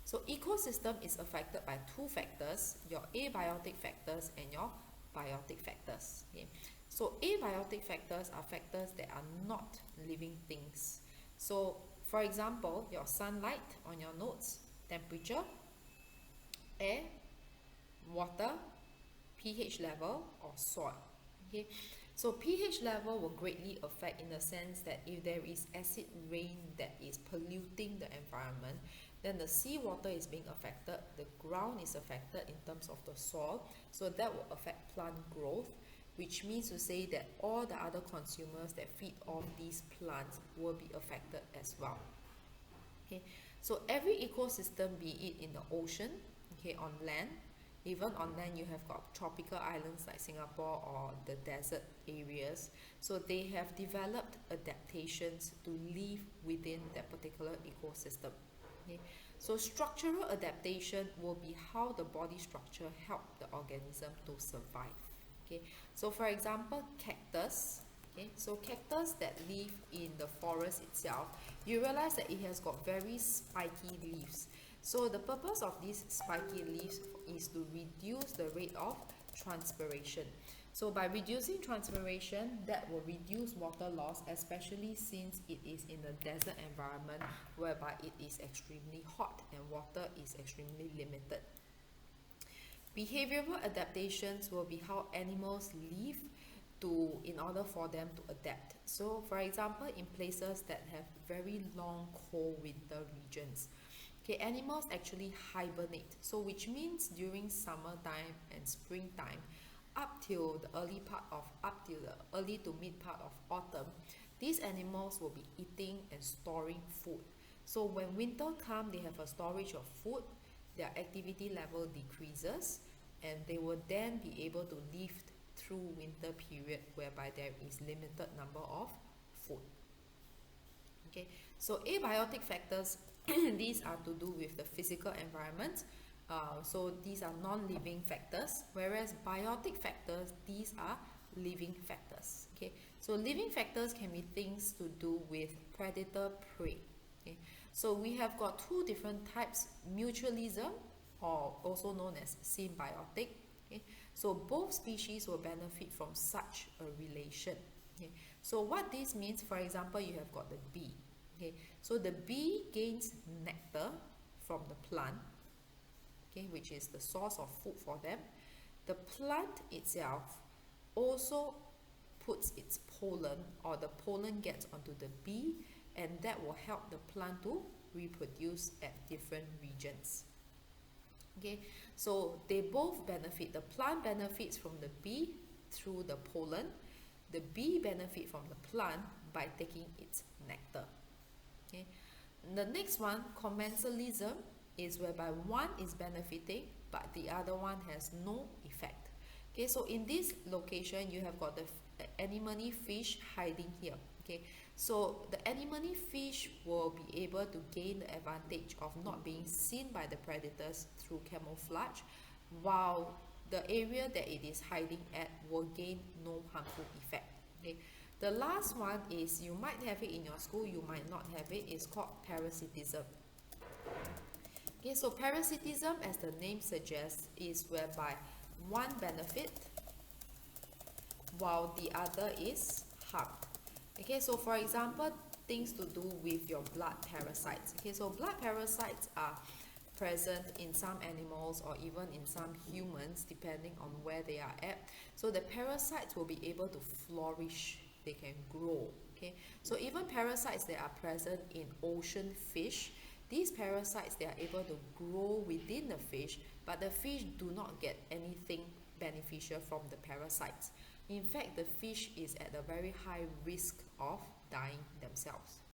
So ecosystem is affected by two factors, your abiotic factors and your biotic factors. Okay? So abiotic factors are factors that are not living things. So for example, your sunlight on your notes, temperature, air, water, pH level or soil. Okay, so pH level will greatly affect in the sense that if there is acid rain that is polluting the environment, then the seawater is being affected, the ground is affected in terms of the soil, so that will affect plant growth, which means to say that all the other consumers that feed on these plants will be affected as well. Okay, so every ecosystem, be it in the ocean, okay, on land, even on land you have got tropical islands like Singapore or the desert areas, so they have developed adaptations to live within that particular ecosystem. Okay, so structural adaptation will be how the body structure help the organism to survive. Okay, so for example, cactus. Okay, so cactus that live in the forest itself, you realize that it has got very spiky leaves. So the purpose of these spiky leaves is to reduce the rate of transpiration. So by reducing transpiration, that will reduce water loss, especially since it is in a desert environment whereby it is extremely hot and water is extremely limited. Behavioral adaptations will be how animals live in order for them to adapt. So for example, in places that have very long cold winter regions, okay, animals actually hibernate, so which means during summertime and springtime up till the early to mid part of autumn, these animals will be eating and storing food. So when winter comes, they have a storage of food, their activity level decreases, and they will then be able to live through winter period whereby there is limited number of food. Okay, so abiotic factors these are to do with the physical environment, so these are non-living factors, whereas biotic factors, these are living factors. Okay, so living factors can be things to do with predator prey. Okay, so we have got two different types, mutualism or also known as symbiotic. Okay, so both species will benefit from such a relation. Okay, so what this means, for example, you have got the bee. Okay, so the bee gains nectar from the plant, okay, which is the source of food for them. The plant itself also puts its pollen, or the pollen gets onto the bee, and that will help the plant to reproduce at different regions. Okay, so they both benefit. The plant benefits from the bee through the pollen. The bee benefits from the plant by taking its nectar. Okay, the next one, commensalism, is whereby one is benefiting but the other one has no effect. Okay, so in this location you have got the anemone fish hiding here. Okay, so the anemone fish will be able to gain the advantage of not being seen by the predators through camouflage, while the area that it is hiding at will gain no harmful effect. Okay, the last one is, you might have it in your school, you might not have it, it's called parasitism. Okay, so parasitism, as the name suggests, is whereby one benefit while the other is harmed. Okay, so for example, things to do with your blood parasites. Okay, so blood parasites are present in some animals or even in some humans depending on where they are at. So the parasites will be able to flourish, they can grow. Okay, so even parasites that are present in ocean fish, these parasites, they are able to grow within the fish, but the fish do not get anything beneficial from the parasites. In fact, the fish is at a very high risk of dying themselves.